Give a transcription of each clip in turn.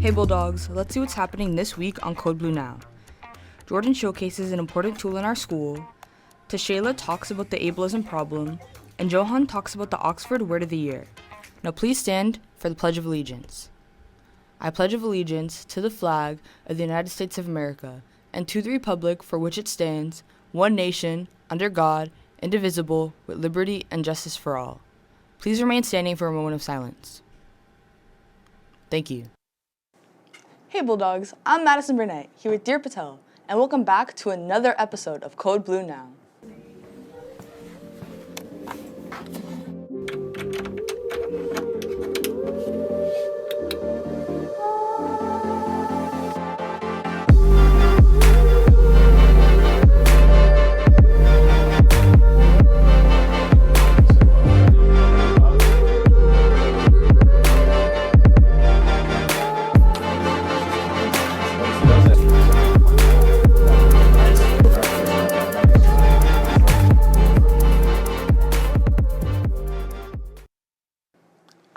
Hey Bulldogs, let's see what's happening this week on Code Blue Now. Jordan showcases an important tool in our school, Tashayla talks about the ableism problem, and Johan talks about the Oxford Word of the Year. Now please stand for the Pledge of Allegiance. I pledge allegiance to the flag of the United States of America and to the republic for which it stands, one nation, under God, indivisible, with liberty and justice for all. Please remain standing for a moment of silence. Thank you. Hey Bulldogs, I'm Madison Burnett, here with Dear Patel, and welcome back to another episode of Code Blue Now.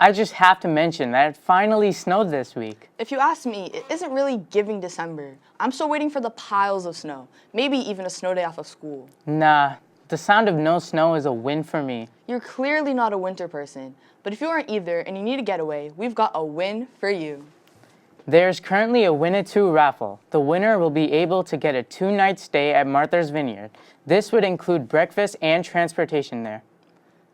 I just have to mention that it finally snowed this week. If you ask me, it isn't really giving December. I'm still waiting for the piles of snow, maybe even a snow day off of school. Nah, the sound of no snow is a win for me. You're clearly not a winter person, but if you aren't either and you need a getaway, we've got a win for you. There's currently a Win a 2 raffle. The winner will be able to get a 2-night stay at Martha's Vineyard. This would include breakfast and transportation there.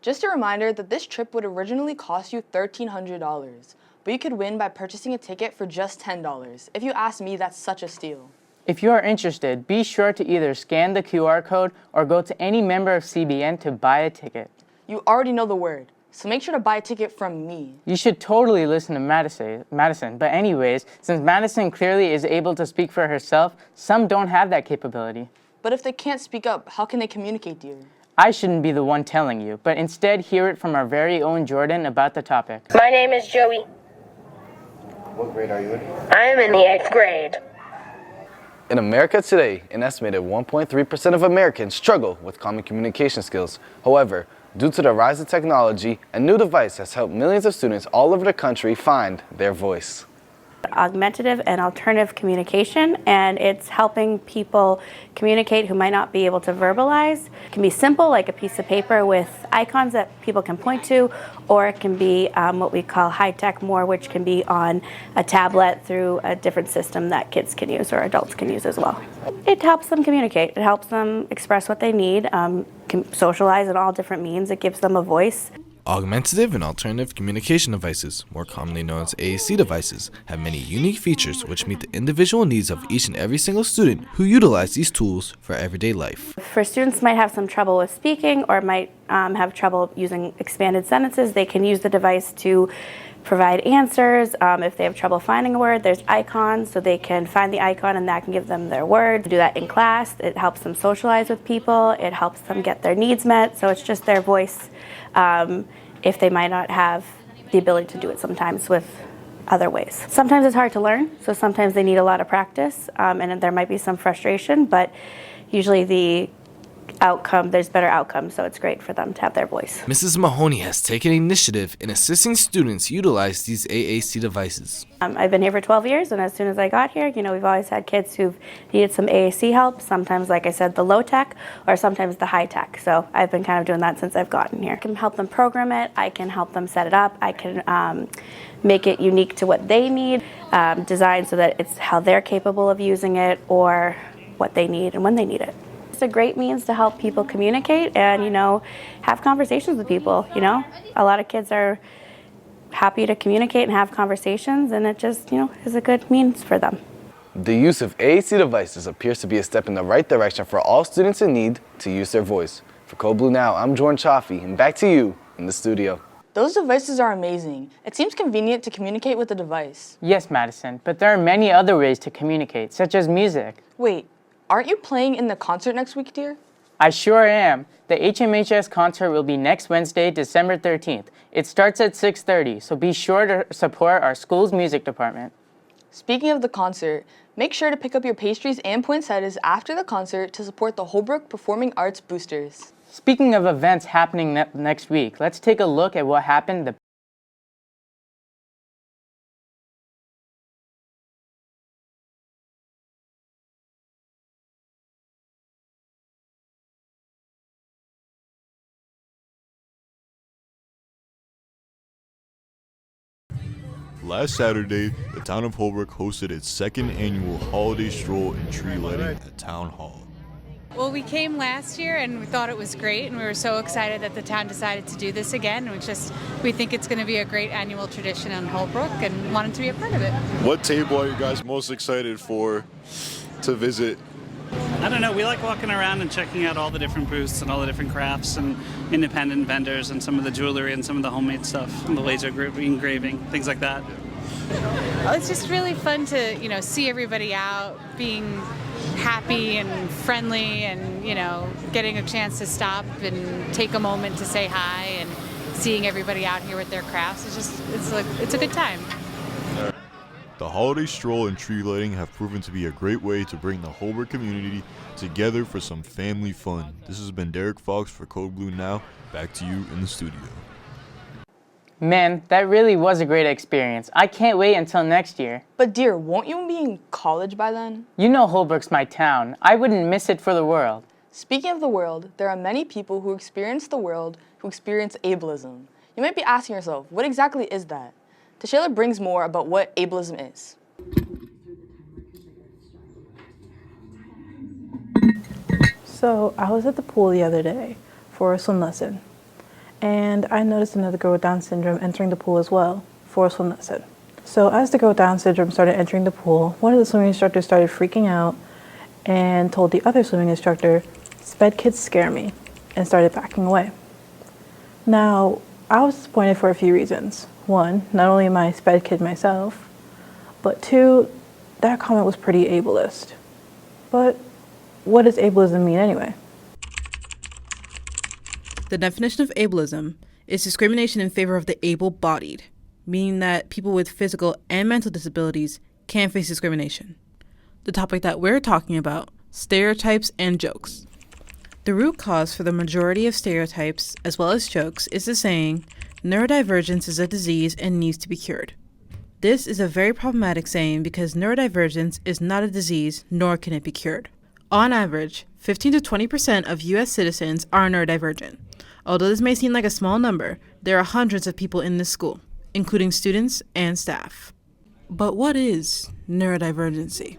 Just a reminder that this trip would originally cost you $1,300, but you could win by purchasing a ticket for just $10. If you ask me, that's such a steal. If you are interested, be sure to either scan the QR code or go to any member of CBN to buy a ticket. You already know the word, so make sure to buy a ticket from me. You should totally listen to Madison. But anyways, since Madison clearly is able to speak for herself, some don't have that capability. But if they can't speak up, how can they communicate to you? I shouldn't be the one telling you, but instead hear it from our very own Jordan about the topic. My name is Joey. What grade are you in? I am in the 8th grade. In America today, an estimated 1.3% of Americans struggle with common communication skills. However, due to the rise of technology, a new device has helped millions of students all over the country find their voice. Augmentative and alternative communication, and it's helping people communicate who might not be able to verbalize. It can be simple, like a piece of paper with icons that people can point to, or it can be what we call high-tech more, which can be on a tablet through a different system that kids can use or adults can use as well. It helps them communicate. It helps them express what they need, can socialize in all different means. It gives them a voice. Augmentative and alternative communication devices, more commonly known as AAC devices, have many unique features which meet the individual needs of each and every single student who utilize these tools for everyday life. For students who might have some trouble with speaking or might have trouble using expanded sentences, they can use the device to provide answers. If they have trouble finding a word, there's icons, so they can find the icon and that can give them their word. Do that in class. It helps them socialize with people. It helps them get their needs met, so it's just their voice if they might not have the ability to do it sometimes with other ways. Sometimes it's hard to learn, so sometimes they need a lot of practice, and there might be some frustration, but usually there's better outcomes, so it's great for them to have their voice. Mrs. Mahoney has taken initiative in assisting students utilize these AAC devices. I've been here for 12 years, and as soon as I got here, we've always had kids who've needed some AAC help, sometimes, like I said, the low tech, or sometimes the high tech. So I've been kind of doing that since I've gotten here. I can help them program it, I can help them set it up, I can make it unique to what they need, design so that it's how they're capable of using it, or what they need and when they need it. It's a great means to help people communicate and, have conversations with people, A lot of kids are happy to communicate and have conversations, and it just, is a good means for them. The use of AAC devices appears to be a step in the right direction for all students in need to use their voice. For Code Blue Now, I'm Jordan Chaffee, and back to you in the studio. Those devices are amazing. It seems convenient to communicate with the device. Yes, Madison, but there are many other ways to communicate, such as music. Wait, aren't you playing in the concert next week, dear? I sure am. The HMHS concert will be next Wednesday, December 13th. It starts at 6:30, so be sure to support our school's music department. Speaking of the concert, make sure to pick up your pastries and poinsettias after the concert to support the Holbrook Performing Arts Boosters. Speaking of events happening next week, let's take a look at what happened the Last Saturday, the town of Holbrook hosted its second annual holiday stroll and tree lighting at Town Hall. Well, we came last year and we thought it was great, and we were so excited that the town decided to do this again. We think it's going to be a great annual tradition in Holbrook and wanted to be a part of it. What table are you guys most excited for to visit? I don't know, we like walking around and checking out all the different booths and all the different crafts and independent vendors and some of the jewelry and some of the homemade stuff and the laser engraving, things like that. Well, it's just really fun to, see everybody out, being happy and friendly and, getting a chance to stop and take a moment to say hi and seeing everybody out here with their crafts. It's a good time. The holiday stroll and tree lighting have proven to be a great way to bring the Holbrook community together for some family fun. This has been Derek Fox for Code Blue Now. Back to you in the studio. Man, that really was a great experience. I can't wait until next year. But dear, won't you be in college by then? You know Holbrook's my town. I wouldn't miss it for the world. Speaking of the world, there are many people who experience the world who experience ableism. You might be asking yourself, what exactly is that? Tashayla brings more about what ableism is. So I was at the pool the other day for a swim lesson, and I noticed another girl with Down syndrome entering the pool as well for a swim lesson. So as the girl with Down syndrome started entering the pool, one of the swimming instructors started freaking out and told the other swimming instructor, "Sped kids scare me," and started backing away. Now, I was disappointed for a few reasons. One, not only am I a sped kid myself, but two, that comment was pretty ableist. But what does ableism mean anyway? The definition of ableism is discrimination in favor of the able-bodied, meaning that people with physical and mental disabilities can face discrimination. The topic that we're talking about, stereotypes and jokes. The root cause for the majority of stereotypes, as well as jokes, is the saying, "Neurodivergence is a disease and needs to be cured." This is a very problematic saying because neurodivergence is not a disease, nor can it be cured. On average, 15 to 20% of U.S. citizens are neurodivergent. Although this may seem like a small number, there are hundreds of people in this school, including students and staff. But what is neurodivergency?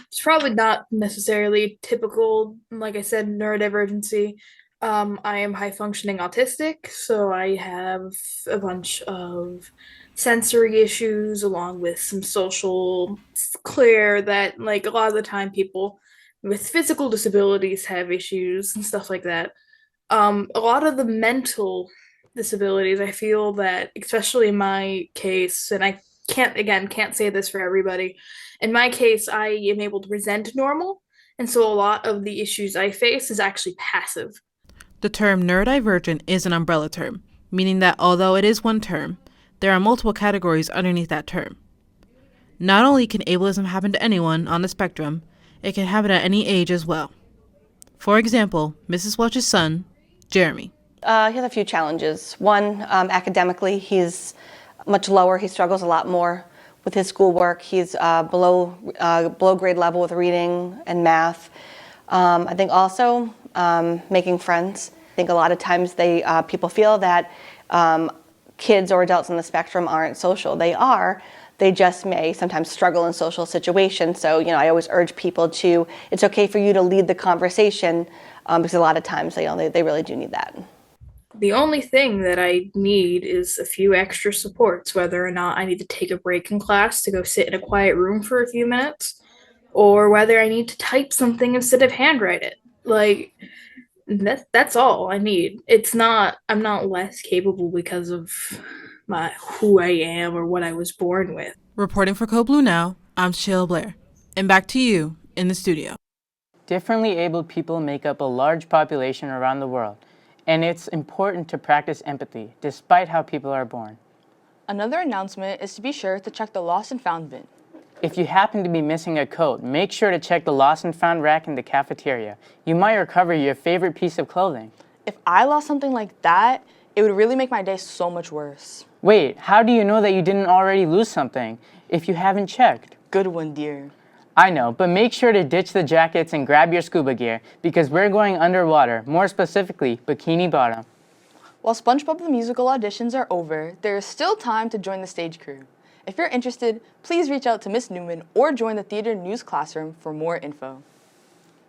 It's probably not necessarily typical, like I said, neurodivergency. I am high-functioning autistic, so I have a bunch of sensory issues along with some social. It's clear that, a lot of the time people with physical disabilities have issues and stuff like that. A lot of the mental disabilities, I feel that, especially in my case, and I can't say this for everybody, in my case, I am able to present normal, and so a lot of the issues I face is actually passive. The term neurodivergent is an umbrella term, meaning that although it is one term, there are multiple categories underneath that term. Not only can ableism happen to anyone on the spectrum, it can happen at any age as well. For example, Mrs. Welch's son, Jeremy. He has a few challenges. One, academically, he's much lower. He struggles a lot more with his schoolwork. He's below grade level with reading and math. I think also making friends. I think a lot of times people feel that kids or adults on the spectrum aren't social. They are. They just may sometimes struggle in social situations. So, I always urge people it's okay for you to lead the conversation because a lot of times, they really do need that. The only thing that I need is a few extra supports, whether or not I need to take a break in class to go sit in a quiet room for a few minutes, or whether I need to type something instead of handwrite it. That's all I need. I'm not less capable because of who I am or what I was born with. Reporting for Code Blue Now, I'm Shayla Blair. And back to you in the studio. Differently abled people make up a large population around the world, and it's important to practice empathy, despite how people are born. Another announcement is to be sure to check the lost and found bin. If you happen to be missing a coat, make sure to check the lost and found rack in the cafeteria. You might recover your favorite piece of clothing. If I lost something like that, it would really make my day so much worse. Wait, how do you know that you didn't already lose something if you haven't checked? Good one, dear. I know, but make sure to ditch the jackets and grab your scuba gear because we're going underwater, more specifically, Bikini Bottom. While SpongeBob the Musical auditions are over, there is still time to join the stage crew. If you're interested, please reach out to Miss Newman or join the Theater News Classroom for more info.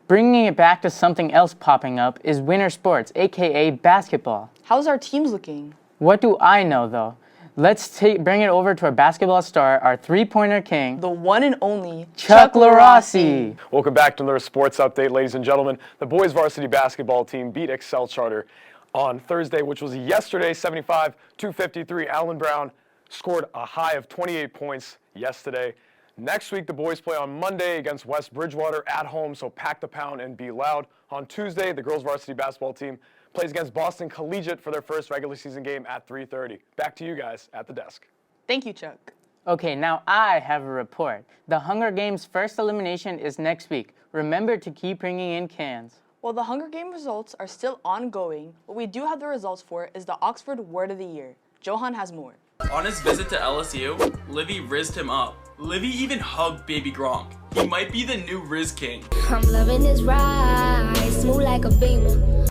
Bringing it back to something else popping up is winter sports, aka basketball. How's our teams looking? What do I know though? Let's bring it over to our basketball star, our three-pointer king, the one and only Chuck LaRossi. Welcome back to another sports update, ladies and gentlemen. The boys varsity basketball team beat Excel Charter on Thursday, which was yesterday, 75-53. Allen Brown scored a high of 28 points yesterday. Next week, the boys play on Monday against West Bridgewater at home, so pack the pound and be loud. On Tuesday, the girls varsity basketball team plays against Boston Collegiate for their first regular season game at 3:30. Back to you guys at the desk. Thank you, Chuck. Okay, now I have a report. The Hunger Games first elimination is next week. Remember to keep bringing in cans. Well, the Hunger Game results are still ongoing. What we do have the results for is the Oxford Word of the Year. Johan has more. On his visit to LSU, Livy rizzed him up. Livy even hugged baby Gronk. He might be the new Riz King. I'm loving this ride, smooth like a beamer.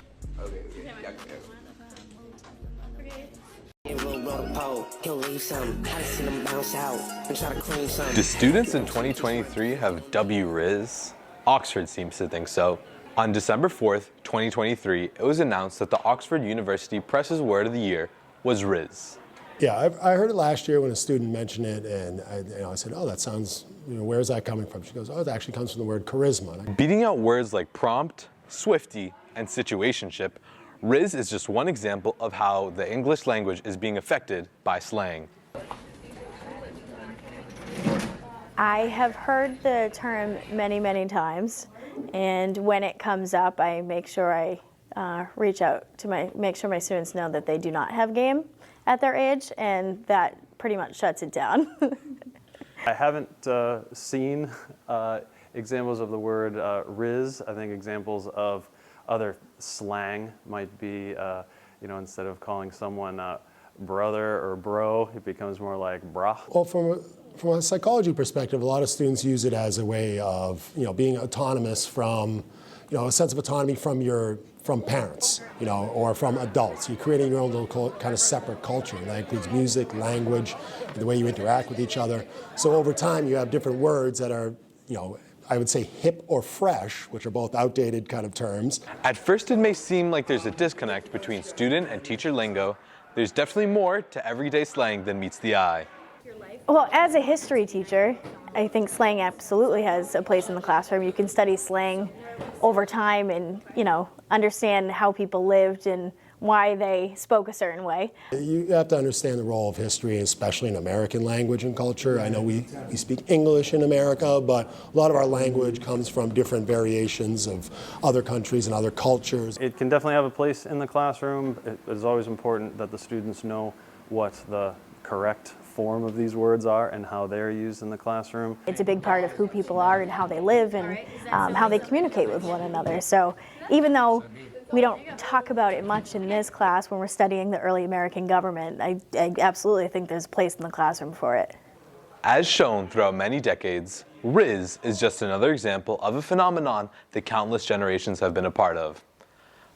Do students in 2023 have W-Riz? Oxford seems to think so. On December 4th, 2023, it was announced that the Oxford University Press's word of the year was Riz. Yeah, I heard it last year when a student mentioned it, and I said, oh, that sounds, where's that coming from? She goes, oh, it actually comes from the word charisma. Beating out words like prompt, swifty, and situationship, Riz is just one example of how the English language is being affected by slang. I have heard the term many, many times, and when it comes up, I make sure I reach out to make sure my students know that they do not have game at their age, and that pretty much shuts it down. I haven't seen examples of the word Riz. I think examples of other slang might be, instead of calling someone brother or bro, it becomes more like brah. Well, from a psychology perspective, a lot of students use it as a way of, being autonomous from, a sense of autonomy from parents, or from adults. You're creating your own little kind of separate culture. That includes music, language, the way you interact with each other. So over time, you have different words that are, I would say hip or fresh, which are both outdated kind of terms. At first, it may seem like there's a disconnect between student and teacher lingo. There's definitely more to everyday slang than meets the eye. Well, as a history teacher, I think slang absolutely has a place in the classroom. You can study slang over time and, understand how people lived and why they spoke a certain way. You have to understand the role of history, especially in American language and culture. I know we speak English in America, but a lot of our language comes from different variations of other countries and other cultures. It can definitely have a place in the classroom. It is always important that the students know what the correct form of these words are and how they're used in the classroom. It's a big part of who people are and how they live and how they communicate with one another. So even though we don't talk about it much in this class when we're studying the early American government, I absolutely think there's a place in the classroom for it. As shown throughout many decades, Riz is just another example of a phenomenon that countless generations have been a part of.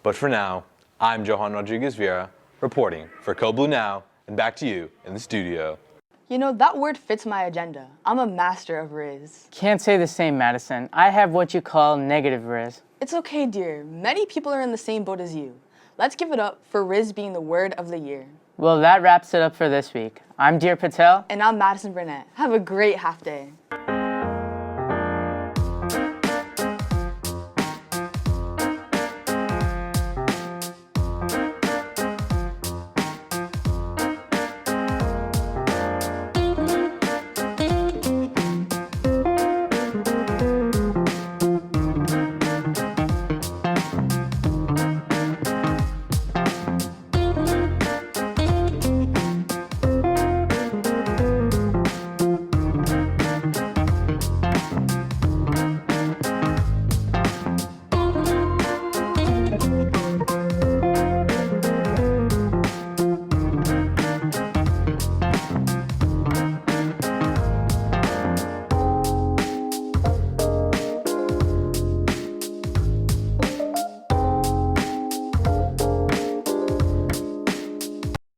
But for now, I'm Johan Rodriguez Vieira, reporting for Code Blue Now, and back to you in the studio. That word fits my agenda. I'm a master of Riz. Can't say the same, Madison. I have what you call negative Riz. It's okay, dear. Many people are in the same boat as you. Let's give it up for Riz being the word of the year. Well, that wraps it up for this week. I'm Dear Patel. And I'm Madison Burnett. Have a great half day.